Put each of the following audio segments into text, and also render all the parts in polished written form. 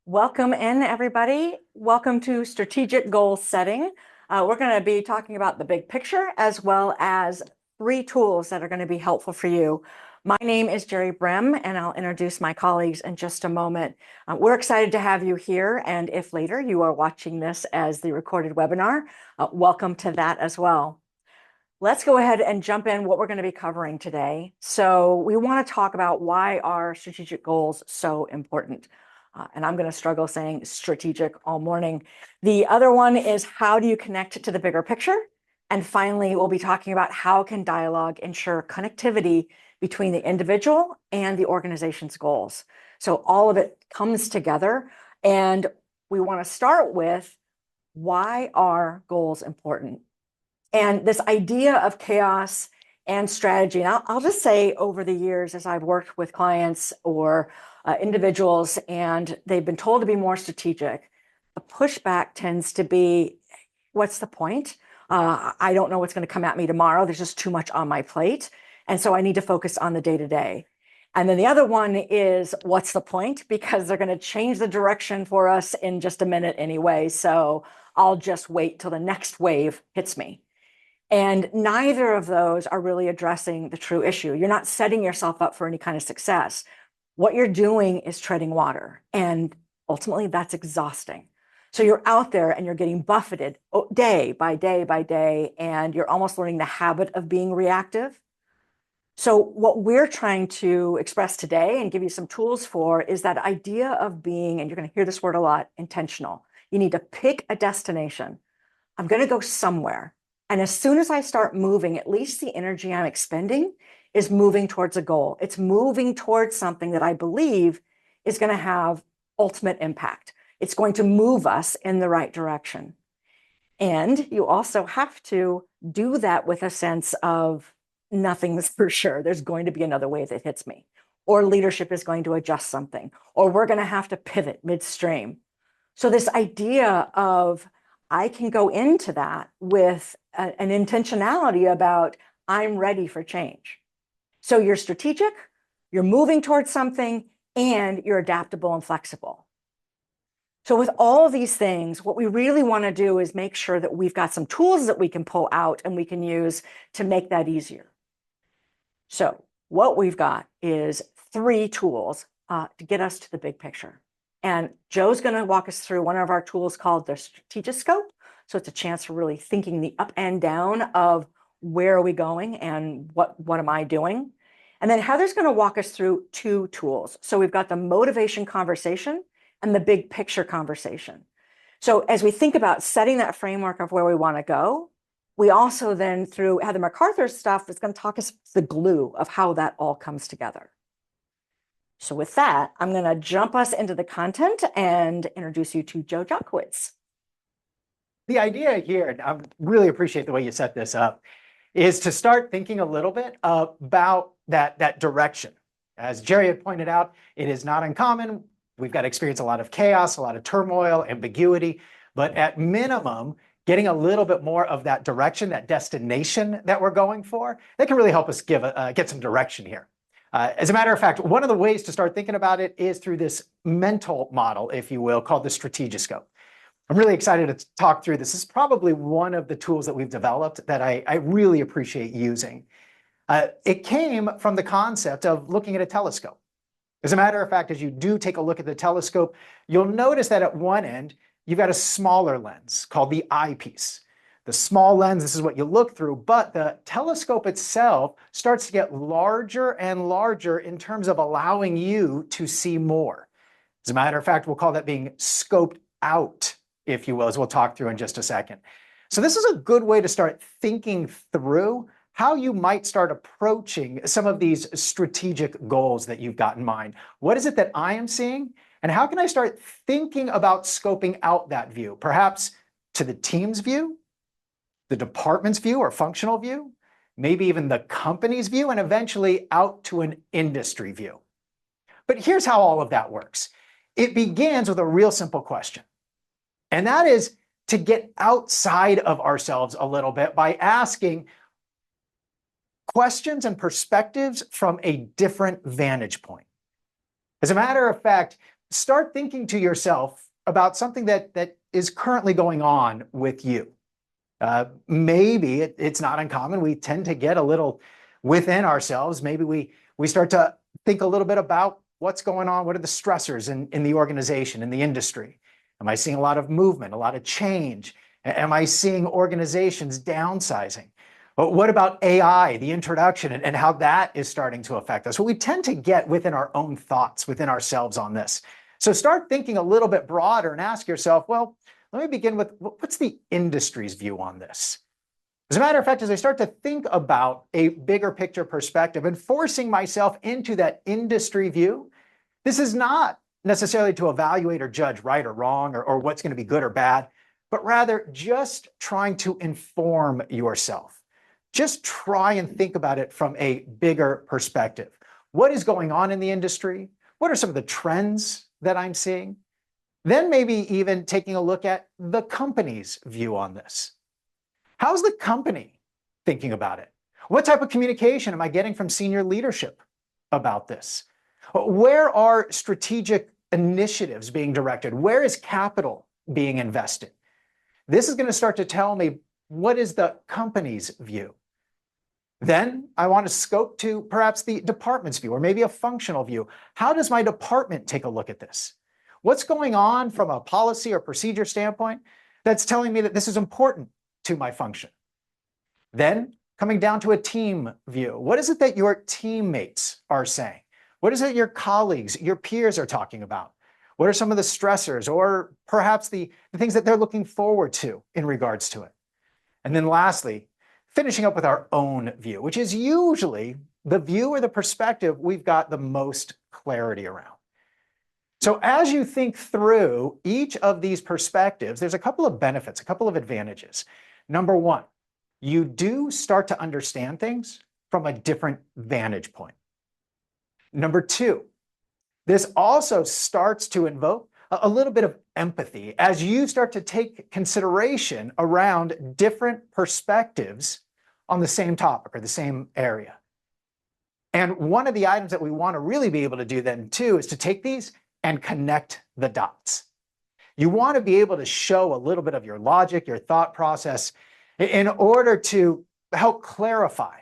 Welcome in, everybody. Welcome to Strategic Goal Setting. We're going to be talking about the big picture as well as 3 tools that are going to be helpful for you. My name is Gerri Brehm, and I'll introduce my colleagues in just a moment. We're excited to have you here, and if later you are watching this as the recorded webinar, welcome to that as well. Let's go ahead and jump in what we're going to be covering today. So we want to talk about why are strategic goals so important. And I'm going to struggle saying strategic all morning. The other one is how do you connect to the bigger picture? And finally, we'll be talking about how can dialogue ensure connectivity between the individual and the organization's goals. So all of it comes together. And we want to start with why are goals important? And this idea of chaos and strategy, and I'll just say over the years, as I've worked with clients or individuals, and they've been told to be more strategic, the pushback tends to be, what's the point? I don't know what's going to come at me tomorrow. There's just too much on my plate. And so I need to focus on the day-to-day. And then the other one is, what's the point? Because they're going to change the direction for us in just a minute anyway. So I'll just wait till the next wave hits me. And neither of those are really addressing the true issue. You're not setting yourself up for any kind of success. What you're doing is treading water. And ultimately, that's exhausting. So you're out there and you're getting buffeted day by day by day, and you're almost learning the habit of being reactive. So what we're trying to express today and give you some tools for is that idea of being, and you're going to hear this word a lot, intentional. You need to pick a destination. I'm going to go somewhere. And as soon as I start moving, at least the energy I'm expending is moving towards a goal. It's moving towards something that I believe is going to have ultimate impact. It's going to move us in the right direction. And you also have to do that with a sense of nothing's for sure. There's going to be another wave that hits me, or leadership is going to adjust something, or we're going to have to pivot midstream. So this idea of I can go into that with an intentionality about I'm ready for change. So you're strategic, you're moving towards something, and you're adaptable and flexible. So with all of these things, what we really want to do is make sure that we've got some tools that we can pull out and we can use to make that easier. So what we've got is 3 tools to get us to the big picture. And Joe's going to walk us through one of our tools called the Strategiscope. So it's a chance for really thinking the up and down of where are we going and what am I doing? And then Heather's going to walk us through 2 tools. So we've got the motivation conversation and the big picture conversation. So as we think about setting that framework of where we want to go, we also then, through Heather MacArthur's stuff, is going to talk us the glue of how that all comes together. So with that, I'm going to jump us into the content and introduce you to Joe Jotkowitz. The idea here, and I really appreciate the way you set this up, is to start thinking a little bit about that direction. As Gerri had pointed out, it is not uncommon. We've got to experience a lot of chaos, a lot of turmoil, ambiguity, but at minimum, getting a little bit more of that direction, that destination that we're going for, that can really help us get some direction here. As a matter of fact, one of the ways to start thinking about it is through this mental model, if you will, called the Strategiscope. I'm really excited to talk through this. This is probably one of the tools that we've developed that I really appreciate using. It came from the concept of looking at a telescope. As a matter of fact, as you do take a look at the telescope, you'll notice that at one end, you've got a smaller lens called the eyepiece. The small lens, this is what you look through, but the telescope itself starts to get larger and larger in terms of allowing you to see more. As a matter of fact, we'll call that being scoped out, if you will, as we'll talk through in just a second. So this is a good way to start thinking through how you might start approaching some of these strategic goals that you've got in mind. What is it that I am seeing? And how can I start thinking about scoping out that view? Perhaps to the team's view, the department's view or functional view, maybe even the company's view, and eventually out to an industry view. But here's how all of that works. It begins with a real simple question. And that is to get outside of ourselves a little bit by asking questions and perspectives from a different vantage point. As a matter of fact, start thinking to yourself about something that is currently going on with you. Maybe it's not uncommon. We tend to get a little within ourselves. Maybe we start to think a little bit about what's going on. What are the stressors in the organization, in the industry? Am I seeing a lot of movement, a lot of change? Am I seeing organizations downsizing? What about AI, the introduction, and how that is starting to affect us? Well, we tend to get within our own thoughts, within ourselves on this. So start thinking a little bit broader and ask yourself, well, let me begin with what's the industry's view on this? As a matter of fact, as I start to think about a bigger picture perspective and forcing myself into that industry view, this is not necessarily to evaluate or judge right or wrong or what's going to be good or bad, but rather just trying to inform yourself. Just try and think about it from a bigger perspective. What is going on in the industry? What are some of the trends that I'm seeing? Then maybe even taking a look at the company's view on this. How's the company thinking about it? What type of communication am I getting from senior leadership about this? Where are strategic initiatives being directed? Where is capital being invested? This is going to start to tell me what is the company's view. Then I want to scope to perhaps the department's view or maybe a functional view. How does my department take a look at this? What's going on from a policy or procedure standpoint that's telling me that this is important to my function? Then coming down to a team view, what is it that your teammates are saying? What is it your colleagues, your peers are talking about? What are some of the stressors or perhaps the things that they're looking forward to in regards to it? And then lastly, finishing up with our own view, which is usually the view or the perspective we've got the most clarity around. So as you think through each of these perspectives, there's a couple of benefits, a couple of advantages. Number one, you do start to understand things from a different vantage point. Number two, this also starts to invoke a little bit of empathy as you start to take consideration around different perspectives on the same topic or the same area. And one of the items that we want to really be able to do then too is to take these and connect the dots. You want to be able to show a little bit of your logic, your thought process in order to help clarify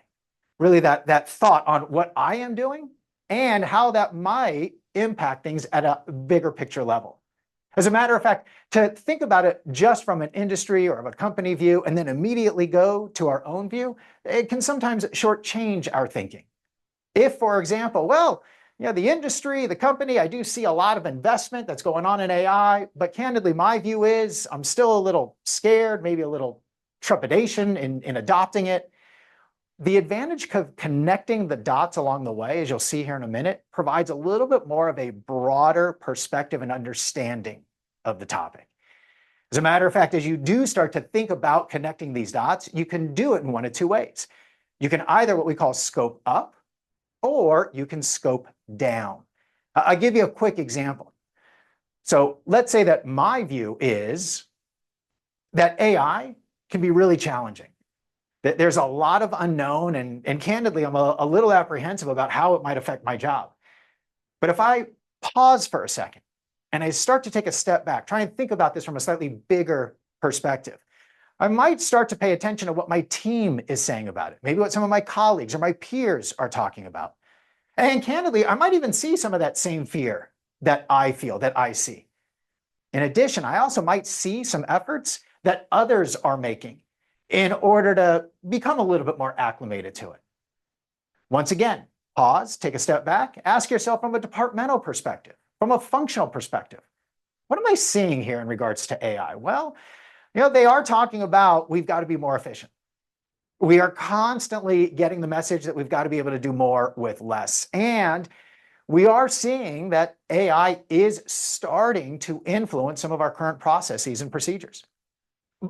really that thought on what I am doing and how that might impact things at a bigger picture level. As a matter of fact, to think about it just from an industry or of a company view and then immediately go to our own view, it can sometimes shortchange our thinking. If, for example, well, the industry, the company, I do see a lot of investment that's going on in AI, but candidly, my view is I'm still a little scared, maybe a little trepidation in adopting it. The advantage of connecting the dots along the way, as you'll see here in a minute, provides a little bit more of a broader perspective and understanding of the topic. As a matter of fact, as you do start to think about connecting these dots, you can do it in one of two ways. You can either what we call scope up, or you can scope down. I'll give you a quick example. So let's say that my view is that AI can be really challenging. There's a lot of unknown, and candidly, I'm a little apprehensive about how it might affect my job. But if I pause for a second and I start to take a step back, try and think about this from a slightly bigger perspective, I might start to pay attention to what my team is saying about it, maybe what some of my colleagues or my peers are talking about. And candidly, I might even see some of that same fear that I feel, that I see. In addition, I also might see some efforts that others are making in order to become a little bit more acclimated to it. Once again, pause, take a step back, ask yourself from a departmental perspective, from a functional perspective, what am I seeing here in regards to AI? Well, they are talking about we've got to be more efficient. We are constantly getting the message that we've got to be able to do more with less. And we are seeing that AI is starting to influence some of our current processes and procedures.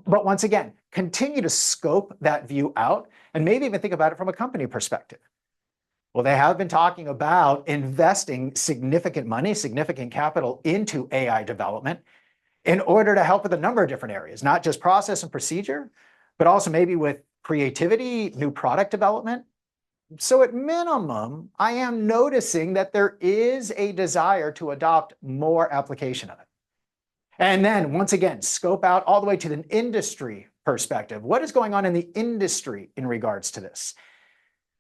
But once again, continue to scope that view out and maybe even think about it from a company perspective. Well, they have been talking about investing significant money, significant capital into AI development in order to help with a number of different areas, not just process and procedure, but also maybe with creativity, new product development. So at minimum, I am noticing that there is a desire to adopt more application of it. And then once again, scope out all the way to an industry perspective. What is going on in the industry in regards to this?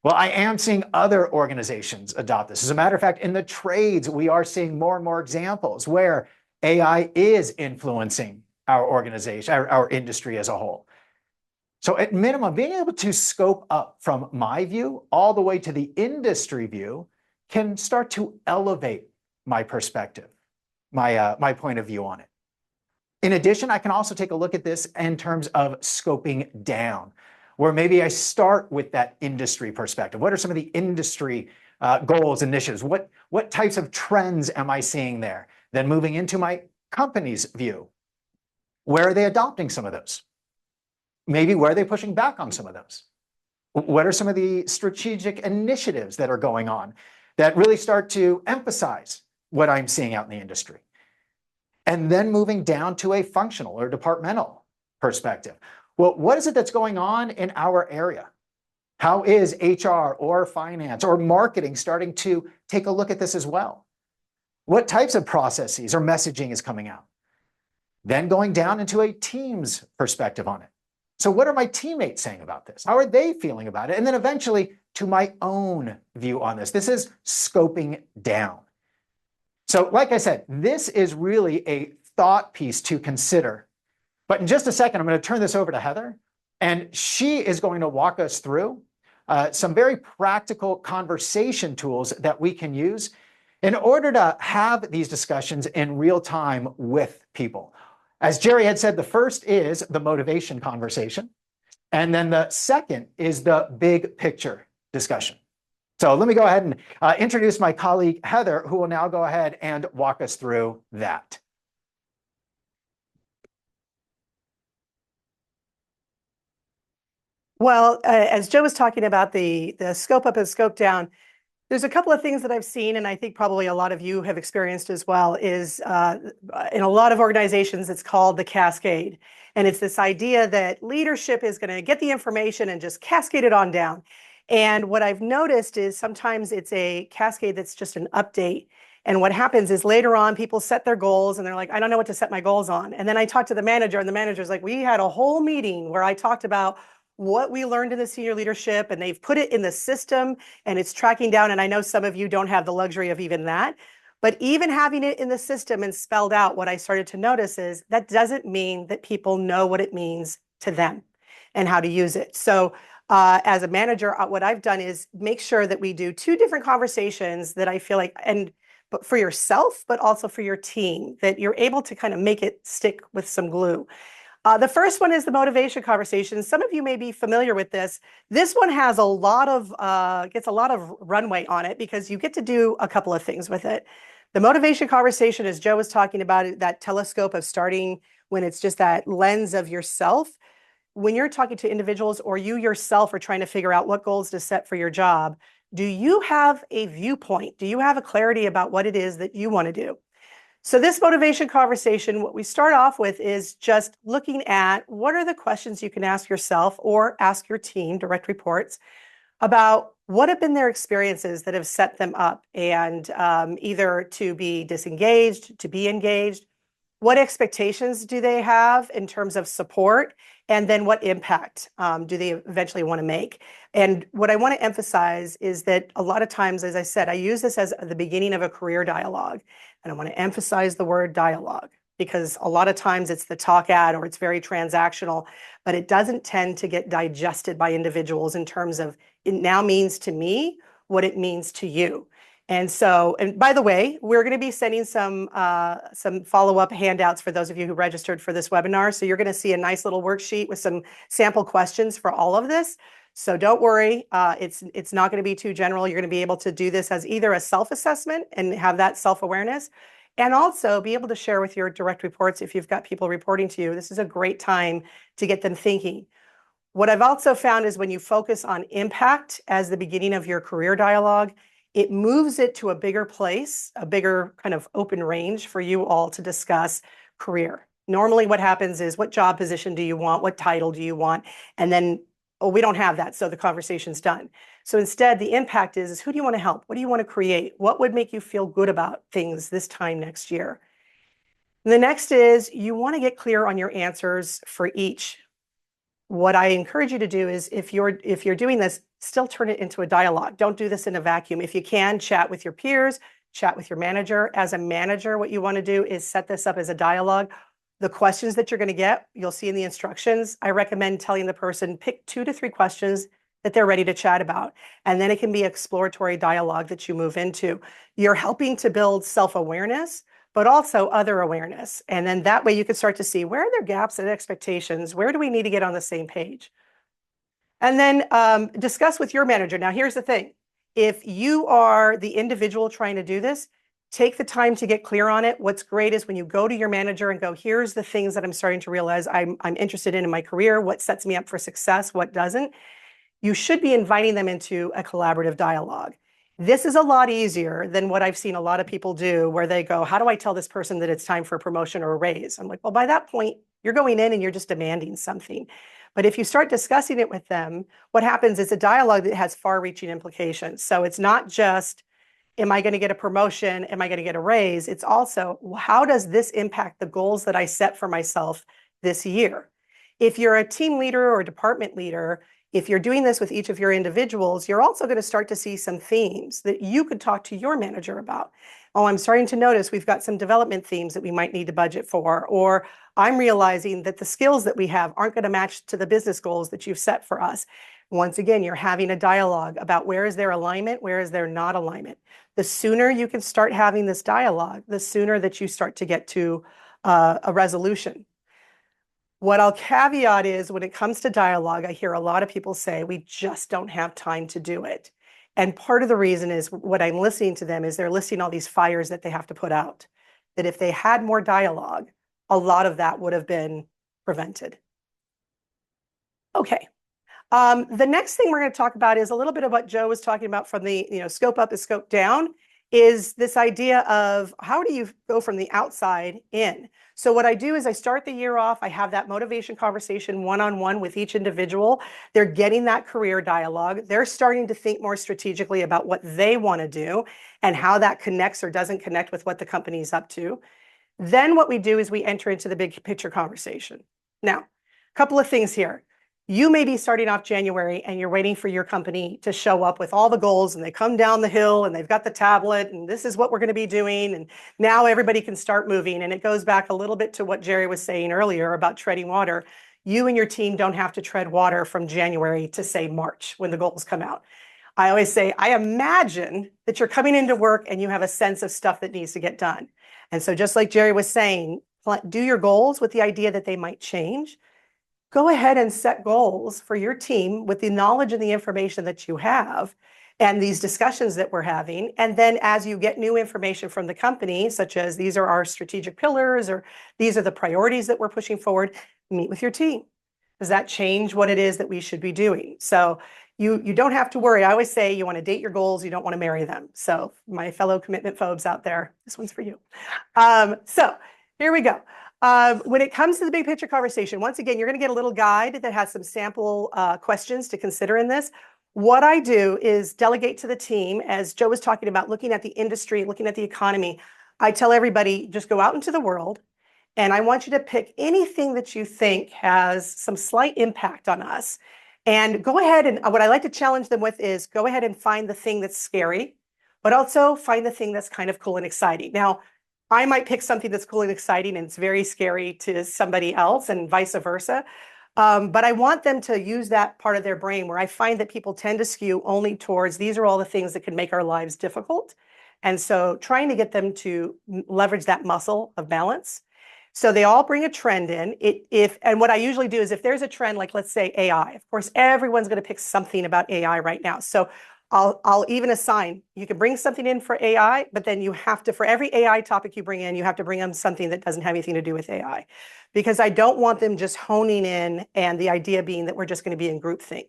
Well, I am seeing other organizations adopt this. As a matter of fact, in the trades, we are seeing more and more examples where AI is influencing our organization, our industry as a whole. So at minimum, being able to scope up from my view all the way to the industry view can start to elevate my perspective, my point of view on it. In addition, I can also take a look at this in terms of scoping down, where maybe I start with that industry perspective. What are some of the industry goals, initiatives? What types of trends am I seeing there? Then moving into my company's view, where are they adopting some of those? Maybe where are they pushing back on some of those? What are some of the strategic initiatives that are going on that really start to emphasize what I'm seeing out in the industry? And then moving down to a functional or departmental perspective. Well, what is it that's going on in our area? How is HR or finance or marketing starting to take a look at this as well? What types of processes or messaging is coming out? Then going down into a team's perspective on it. So what are my teammates saying about this? How are they feeling about it? And then eventually to my own view on this. This is scoping down. So like I said, this is really a thought piece to consider. But in just a second, I'm going to turn this over to Heather, and she is going to walk us through some very practical conversation tools that we can use in order to have these discussions in real time with people. As Gerri had said, the first is the motivation conversation, and then the second is the big picture discussion. So let me go ahead and introduce my colleague, Heather, who will now go ahead and walk us through that. Well, as Joe was talking about the scope up and scope down, there's a couple of things that I've seen, and I think probably a lot of you have experienced as well, is in a lot of organizations, it's called the cascade. And it's this idea that leadership is going to get the information and just cascade it on down. And what I've noticed is sometimes it's a cascade that's just an update. And what happens is later on, people set their goals and they're like, I don't know what to set my goals on. And then I talk to the manager, and the manager's like, we had a whole meeting where I talked about what we learned in the senior leadership, and they've put it in the system and it's tracking down. And I know some of you don't have the luxury of even that, but even having it in the system and spelled out, what I started to notice is that doesn't mean that people know what it means to them and how to use it. So as a manager, what I've done is make sure that we do two different conversations that I feel like, but for yourself, but also for your team, that you're able to kind of make it stick with some glue. The first one is the motivation conversation. Some of you may be familiar with this. This one has a lot of, gets a lot of runway on it because you get to do a couple of things with it. The motivation conversation, as Joe was talking about, that telescope of starting when it's just that lens of yourself. When you're talking to individuals or you yourself are trying to figure out what goals to set for your job, do you have a viewpoint? Do you have a clarity about what it is that you want to do? So this motivation conversation, what we start off with is just looking at what are the questions you can ask yourself or ask your team, direct reports, about what have been their experiences that have set them up and either to be disengaged, to be engaged. What expectations do they have in terms of support? And then what impact do they eventually want to make? And what I want to emphasize is that a lot of times, as I said, I use this as the beginning of a career dialogue. And I want to emphasize the word dialogue because a lot of times it's the talk ad or it's very transactional, but it doesn't tend to get digested by individuals in terms of it now means to me what it means to you. And so, and by the way, we're going to be sending some follow-up handouts for those of you who registered for this webinar. So you're going to see a nice little worksheet with some sample questions for all of this. So don't worry, it's not going to be too general. You're going to be able to do this as either a self-assessment and have that self-awareness, and also be able to share with your direct reports if you've got people reporting to you. This is a great time to get them thinking. What I've also found is when you focus on impact as the beginning of your career dialogue, it moves it to a bigger place, a bigger kind of open range for you all to discuss career. Normally what happens is what job position do you want? What title do you want? And then oh, we don't have that, so the conversation's done. So instead, the impact is who do you want to help? What do you want to create? What would make you feel good about things this time next year? The next is you want to get clear on your answers for each. What I encourage you to do is if you're doing this, still turn it into a dialogue. Don't do this in a vacuum. If you can, chat with your peers, chat with your manager. As a manager, what you want to do is set this up as a dialogue. The questions that you're going to get, you'll see in the instructions. I recommend telling the person, pick 2 to 3 questions that they're ready to chat about. And then it can be exploratory dialogue that you move into. You're helping to build self-awareness, but also other awareness. And then that way you can start to see where are there gaps and expectations? Where do we need to get on the same page? And then discuss with your manager. Now, here's the thing. If you are the individual trying to do this, take the time to get clear on it. What's great is when you go to your manager and go, here's the things that I'm starting to realize I'm interested in my career, what sets me up for success, what doesn't. You should be inviting them into a collaborative dialogue. This is a lot easier than what I've seen a lot of people do where they go, how do I tell this person that it's time for a promotion or a raise? I'm like, well, by that point, you're going in and you're just demanding something. But if you start discussing it with them, what happens is a dialogue that has far-reaching implications. So it's not just, am I going to get a promotion? Am I going to get a raise? It's also, well, how does this impact the goals that I set for myself this year? If you're a team leader or a department leader, if you're doing this with each of your individuals, you're also going to start to see some themes that you could talk to your manager about. Oh, I'm starting to notice we've got some development themes that we might need to budget for, or I'm realizing that the skills that we have aren't going to match to the business goals that you've set for us. Once again, you're having a dialogue about where is there alignment, where is there not alignment. The sooner you can start having this dialogue, the sooner that you start to get to a resolution. What I'll caveat is when it comes to dialogue, I hear a lot of people say, we just don't have time to do it. And part of the reason is what I'm listening to them is they're listing all these fires that they have to put out. That if they had more dialogue, a lot of that would have been prevented. Okay. The next thing we're going to talk about is a little bit of what Joe was talking about from the scope up is scope down, is this idea of how do you go from the outside in? So what I do is I start the year off, I have that motivation conversation one-on-one with each individual. They're getting that career dialogue. They're starting to think more strategically about what they want to do and how that connects or doesn't connect with what the company's up to. Then what we do is we enter into the big picture conversation. Now, a couple of things here. You may be starting off January and you're waiting for your company to show up with all the goals and they come down the hill and they've got the tablet and this is what we're going to be doing. And now everybody can start moving. And it goes back a little bit to what Gerri was saying earlier about treading water. You and your team don't have to tread water from January to say March when the goals come out. I always say, I imagine that you're coming into work and you have a sense of stuff that needs to get done. And so just like Gerri was saying, do your goals with the idea that they might change. Go ahead and set goals for your team with the knowledge and the information that you have and these discussions that we're having. And then as you get new information from the company, such as these are our strategic pillars or these are the priorities that we're pushing forward, meet with your team. Does that change what it is that we should be doing? So you don't have to worry. I always say you want to date your goals. You don't want to marry them. So my fellow commitment phobes out there, this one's for you. So here we go. When it comes to the big picture conversation, once again, you're going to get a little guide that has some sample questions to consider in this. What I do is delegate to the team, as Joe was talking about, looking at the industry, looking at the economy. I tell everybody, just go out into the world, and I want you to pick anything that you think has some slight impact on us. And go ahead and what I like to challenge them with is go ahead and find the thing that's scary, but also find the thing that's kind of cool and exciting. Now, I might pick something that's cool and exciting and it's very scary to somebody else and vice versa. But I want them to use that part of their brain where I find that people tend to skew only towards these are all the things that can make our lives difficult. And so trying to get them to leverage that muscle of balance. So they all bring a trend in. And what I usually do is if there's a trend, like let's say AI, of course, everyone's going to pick something about AI right now. So I'll even assign, you can bring something in for AI, but then you have to, for every AI topic you bring in, you have to bring them something that doesn't have anything to do with AI. Because I don't want them just honing in and the idea being that we're just going to be in groupthink.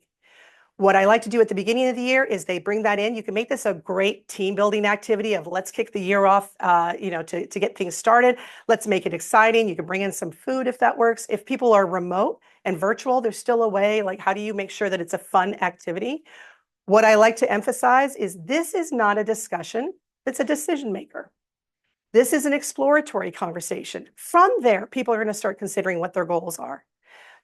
What I like to do at the beginning of the year is they bring that in. You can make this a great team building activity of let's kick the year off, to get things started. Let's make it exciting. You can bring in some food if that works. If people are remote and virtual, there's still a way, like how do you make sure that it's a fun activity? What I like to emphasize is this is not a discussion, it's a decision maker. This is an exploratory conversation. From there, people are going to start considering what their goals are.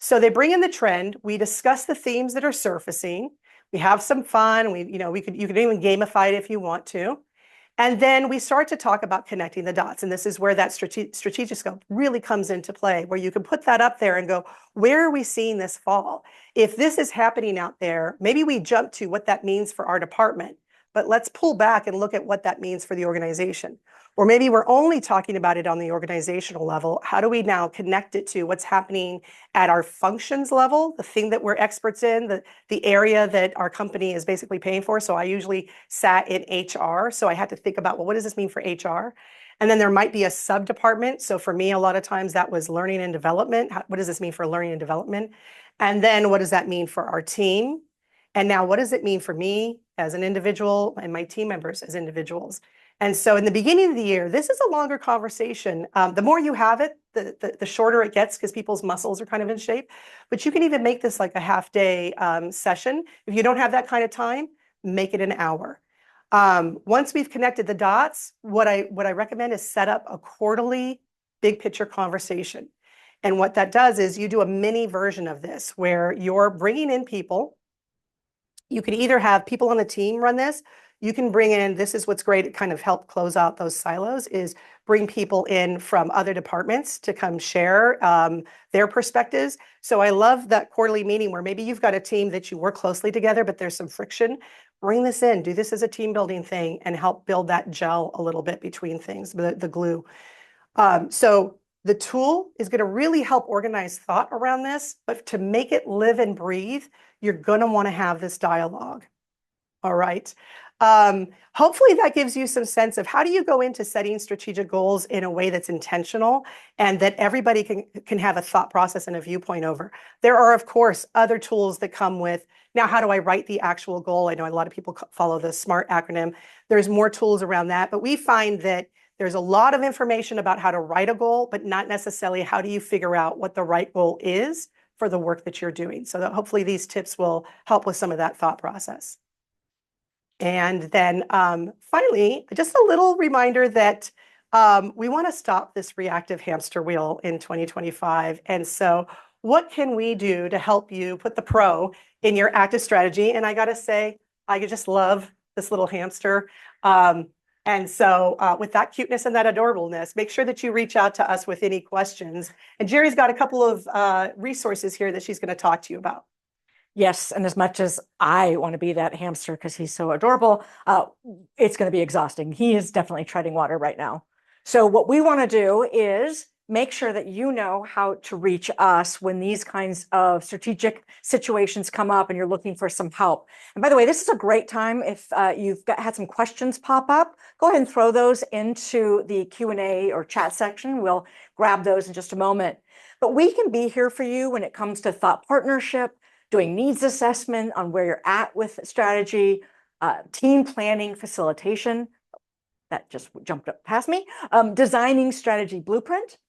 So they bring in the trend, we discuss the themes that are surfacing, we have some fun, you could even gamify it if you want to. And then we start to talk about connecting the dots. And this is where that Strategiscope really comes into play, where you can put that up there and go, where are we seeing this fall? If this is happening out there, maybe we jump to what that means for our department, but let's pull back and look at what that means for the organization. Or maybe we're only talking about it on the organizational level. How do we now connect it to what's happening at our functions level, the thing that we're experts in, the area that our company is basically paying for? So I usually sat in HR. So I had to think about, well, what does this mean for HR? And then there might be a sub-department. So for me, a lot of times that was learning and development. What does this mean for learning and development? And then what does that mean for our team? And now what does it mean for me as an individual and my team members as individuals? And so in the beginning of the year, this is a longer conversation. The more you have it, the shorter it gets because people's muscles are kind of in shape. But you can even make this like a half-day session. If you don't have that kind of time, make it an hour. Once we've connected the dots, what I recommend is set up a quarterly big picture conversation. And what that does is you do a mini version of this where you're bringing in people. You can either have people on the team run this. You can bring in, this is what's great, it kind of help close out those silos, is bring people in from other departments to come share their perspectives. So I love that quarterly meeting where maybe you've got a team that you work closely together, but there's some friction. Bring this in, do this as a team building thing and help build that gel a little bit between things, the glue. So the tool is going to really help organize thought around this, but to make it live and breathe, you're going to want to have this dialogue. All right. Hopefully that gives you some sense of how do you go into setting strategic goals in a way that's intentional and that everybody can have a thought process and a viewpoint over. There are, of course, other tools that come with, now how do I write the actual goal? I know a lot of people follow the SMART acronym. There's more tools around that, but we find that there's a lot of information about how to write a goal, but not necessarily how do you figure out what the right goal is for the work that you're doing. So that hopefully these tips will help with some of that thought process. And then finally, just a little reminder that we want to stop this reactive hamster wheel in 2025. And so what can we do to help you put the pro in your active strategy? And I got to say, I just love this little hamster. And so with that cuteness and that adorableness, make sure that you reach out to us with any questions. And Gerri's got a couple of resources here that she's going to talk to you about. Yes, and as much as I want to be that hamster because he's so adorable, it's going to be exhausting. He is definitely treading water right now. So what we want to do is make sure that you know how to reach us when these kinds of strategic situations come up and you're looking for some help. And by the way, this is a great time if you've had some questions pop up, go ahead and throw those into the Q&A or chat section. We'll grab those in just a moment. But we can be here for you when it comes to thought partnership, doing needs assessment on where you're at with strategy, team planning, facilitation, that just jumped up past me, designing strategy blueprint,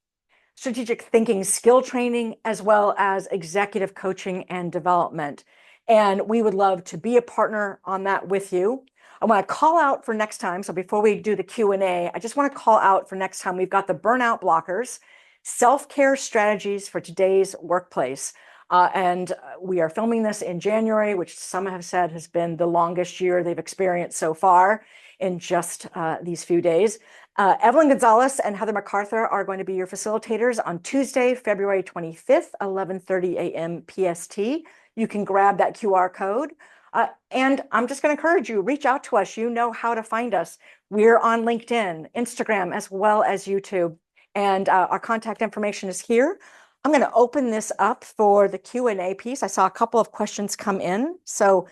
strategic thinking skill training, as well as executive coaching and development. And we would love to be a partner on that with you. I want to call out for next time. So before we do the Q&A, I just want to call out for next time, we've got the burnout blockers, self-care strategies for today's workplace. And we are filming this in January, which some have said has been the longest year they've experienced so far in just these few days. Evelyn Gonzalez and Heather MacArthur are going to be your facilitators on Tuesday, February 25th, 11:30 a.m. PST. You can grab that QR code. And I'm just going to encourage you, reach out to us. You know how to find us. We're on LinkedIn, Instagram, as well as YouTube. And our contact information is here. I'm going to open this up for the Q&A piece. I saw a couple of questions come in. So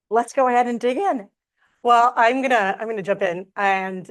let's go ahead and dig in. Well, I'm gonna jump in and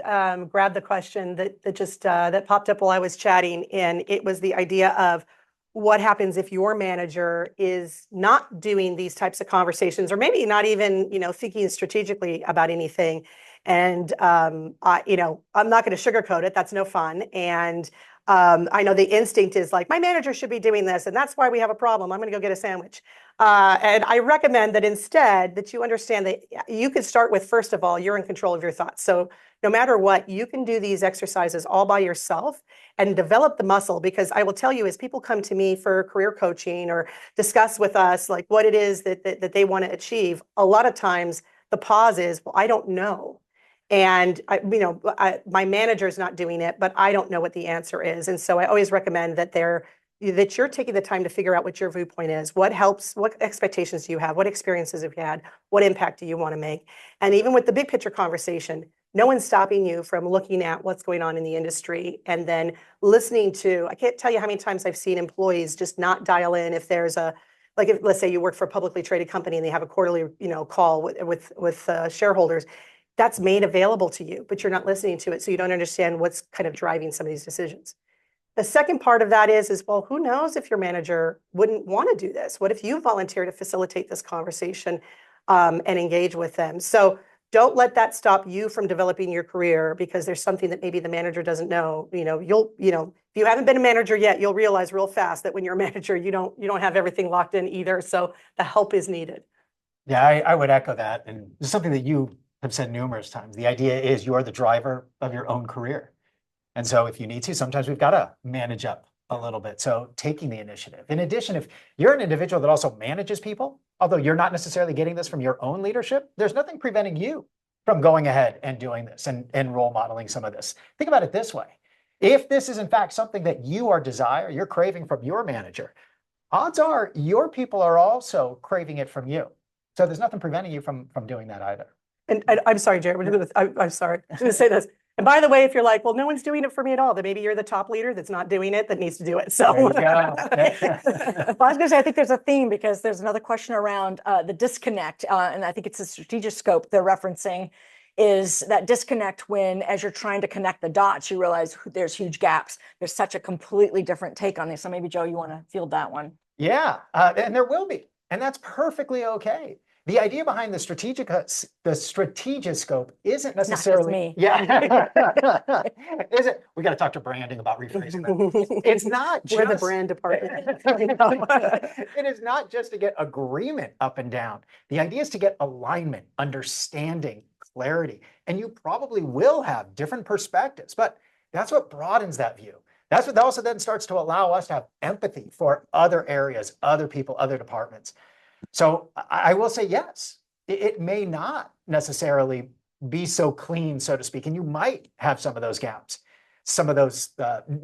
grab the question that popped up while I was chatting, and it was the idea of what happens if your manager is not doing these types of conversations, or maybe not even, thinking strategically about anything. And I'm not going to sugarcoat it. That's no fun. And I know the instinct is like, my manager should be doing this, and that's why we have a problem. I'm going to go get a sandwich. And I recommend that instead that you understand that you could start with, first of all, you're in control of your thoughts. So no matter what, you can do these exercises all by yourself and develop the muscle. Because I will tell you, as people come to me for career coaching or discuss with us like what it is that they want to achieve, a lot of times the pause is, well, I don't know. And my manager's not doing it, but I don't know what the answer is. And so I always recommend that you're taking the time to figure out what your viewpoint is, what helps, what expectations do you have, what experiences have you had, what impact do you want to make? And even with the big picture conversation, no one's stopping you from looking at what's going on in the industry and then listening to, I can't tell you how many times I've seen employees just not dial in if there's if let's say you work for a publicly traded company and they have a quarterly, call with shareholders. That's made available to you, but you're not listening to it. So you don't understand what's kind of driving some of these decisions. The second part of that is, well, who knows if your manager wouldn't want to do this? What if you volunteer to facilitate this conversation and engage with them? So don't let that stop you from developing your career because there's something that maybe the manager doesn't know. If you haven't been a manager yet, you'll realize real fast that when you're a manager, you don't have everything locked in either. So the help is needed. Yeah, I would echo that. And it's something that you have said numerous times. The idea is you're the driver of your own career. And so if you need to, sometimes we've got to manage up a little bit. So taking the initiative. In addition, if you're an individual that also manages people, although you're not necessarily getting this from your own leadership, there's nothing preventing you from going ahead and doing this and role modeling some of this. Think about it this way. If this is in fact something that you're craving from your manager, odds are your people are also craving it from you. So there's nothing preventing you from doing that either. And I'm sorry, Jared, I'm sorry to say this. And by the way, if you're like, well, no one's doing it for me at all, then maybe you're the top leader that's not doing it, that needs to do it. So There you go. Well, I was going to say, I think there's a theme because there's another question around the disconnect. And I think it's a Strategiscope they're referencing, is that disconnect when, as you're trying to connect the dots, you realize there's huge gaps. There's such a completely different take on this. So maybe, Joe, you want to field that one? Yeah, and there will be. And that's perfectly okay. The idea behind the Strategiscope isn't necessarily, we got to talk to branding about rephrasing that. It's not just, we're the brand department. It is not just to get agreement up and down. The idea is to get alignment, understanding, clarity, and you probably will have different perspectives, but that's what broadens that view. That's what also then starts to allow us to have empathy for other areas, other people, other departments. So I will say, yes, it may not necessarily be so clean, so to speak, and you might have some of those gaps, some of those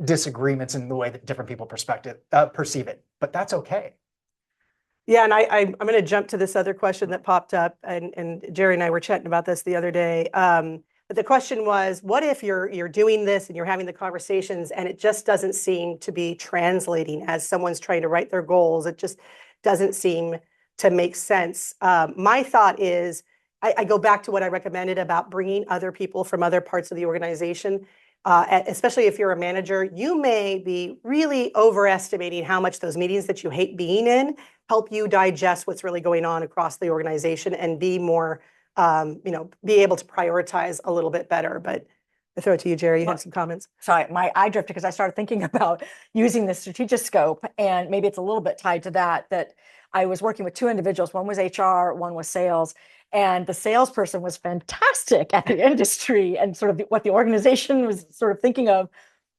disagreements in the way that different people perceive it, but that's okay. Yeah, and I'm going to jump to this other question that popped up, and Gerri and I were chatting about this the other day. But the question was, what if you're doing this and you're having the conversations and it just doesn't seem to be translating as someone's trying to write their goals? It just doesn't seem to make sense. My thought is, I go back to what I recommended about bringing other people from other parts of the organization, especially if you're a manager. You may be really overestimating how much those meetings that you hate being in help you digest what's really going on across the organization and be more, be able to prioritize a little bit better. But I throw it to you, Gerri. You have some comments. Sorry, my eye drifted because I started thinking about using the Strategiscope, and maybe it's a little bit tied to that I was working with two individuals. One was HR, one was sales. And the salesperson was fantastic at the industry and sort of what the organization was sort of thinking of,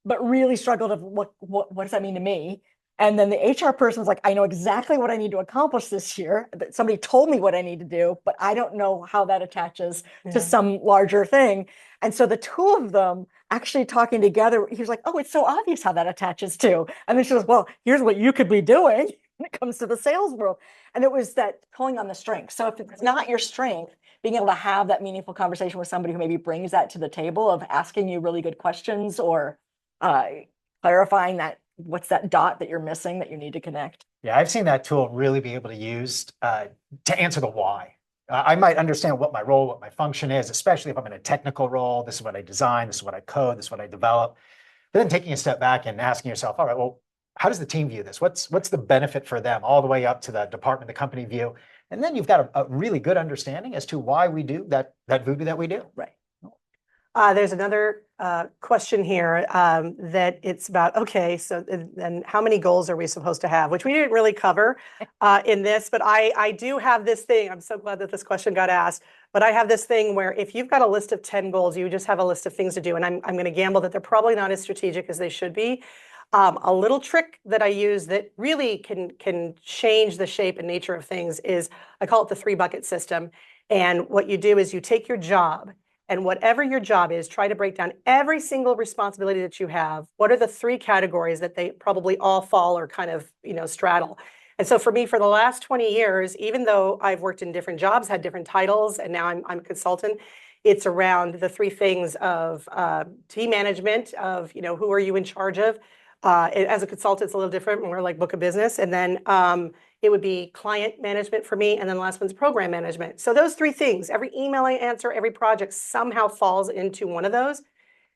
but really struggled of what does that mean to me? And then the HR person was like, I know exactly what I need to accomplish this year. That somebody told me what I need to do, but I don't know how that attaches to some larger thing. And so the two of them actually talking together, he was like, oh, it's so obvious how that attaches to. And then she goes, well, here's what you could be doing when it comes to the sales world. And it was that pulling on the strength. So if it's not your strength, being able to have that meaningful conversation with somebody who maybe brings that to the table of asking you really good questions or clarifying that what's that dot that you're missing that you need to connect. Yeah, I've seen that tool really be able to use to answer the why. I might understand what my role, what my function is, especially if I'm in a technical role. This is what I design, this is what I code, this is what I develop. But then taking a step back and asking yourself, all right, well, how does the team view this? What's the benefit for them all the way up to the department, the company view? And then you've got a really good understanding as to why we do that voodoo that we do. Right. There's another question here that it's about, okay, so then how many goals are we supposed to have, which we didn't really cover in this, but I do have this thing. I'm so glad that this question got asked, but I have this thing where if you've got a list of 10 goals, you just have a list of things to do. And I'm going to gamble that they're probably not as strategic as they should be. A little trick that I use that really can change the shape and nature of things is I call it the 3-bucket system. And what you do is you take your job, and whatever your job is, try to break down every single responsibility that you have. What are the 3 categories that they probably all fall or kind of, straddle? And so for me, for the last 20 years, even though I've worked in different jobs, had different titles, and now I'm a consultant, it's around the 3 things of team management, of, who are you in charge of? As a consultant, it's a little different, more like book of business. And then it would be client management for me. And then the last one's program management. So those 3 things, every email I answer, every project somehow falls into one of those.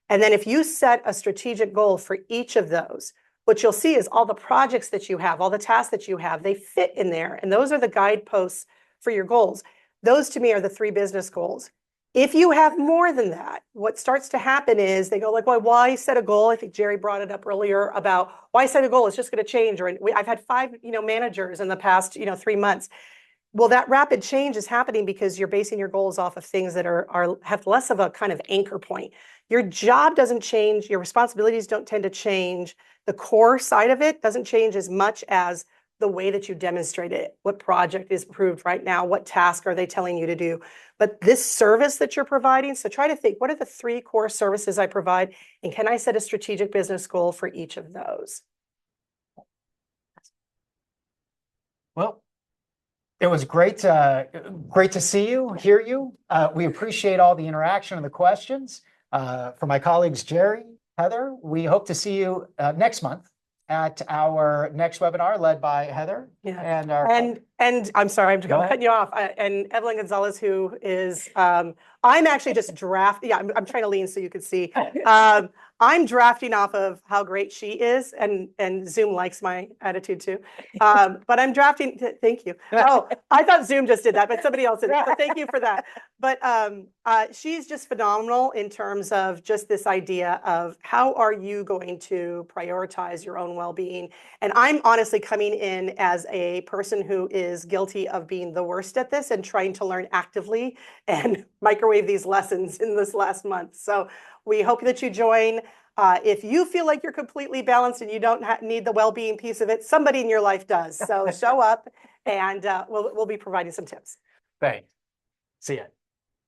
And then if you set a strategic goal for each of those, what you'll see is all the projects that you have, all the tasks that you have, they fit in there. And those are the guideposts for your goals. Those to me are the 3 business goals. If you have more than that, what starts to happen is they go like, well, why set a goal? I think Gerri brought it up earlier about why set a goal? It's just going to change. Or I've had 5, managers in the past, 3 months. Well, that rapid change is happening because you're basing your goals off of things that have less of a kind of anchor point. Your job doesn't change. Your responsibilities don't tend to change. The core side of it doesn't change as much as the way that you demonstrate it. What project is approved right now? What task are they telling you to do? But this service that you're providing, so try to think, what are the 3 core services I provide? And can I set a strategic business goal for each of those? Well, it was great to see you, hear you. We appreciate all the interaction and the questions. For my colleagues, Gerri, Heather, we hope to see you next month at our next webinar led by Heather. Yeah. And I'm sorry, I'm cutting you off. And Evelyn Gonzalez, who is, I'm actually just I'm trying to lean so you can see. I'm drafting off of how great she is, and Zoom likes my attitude too. But I'm drafting, thank you. Oh, I thought Zoom just did that, but somebody else did it. So thank you for that. But she's just phenomenal in terms of just this idea of how are you going to prioritize your own well-being. And I'm honestly coming in as a person who is guilty of being the worst at this and trying to learn actively and microwave these lessons in this last month. So we hope that you join. If you feel like you're completely balanced and you don't need the well-being piece of it, somebody in your life does. So show up, and we'll be providing some tips. Thanks. See ya.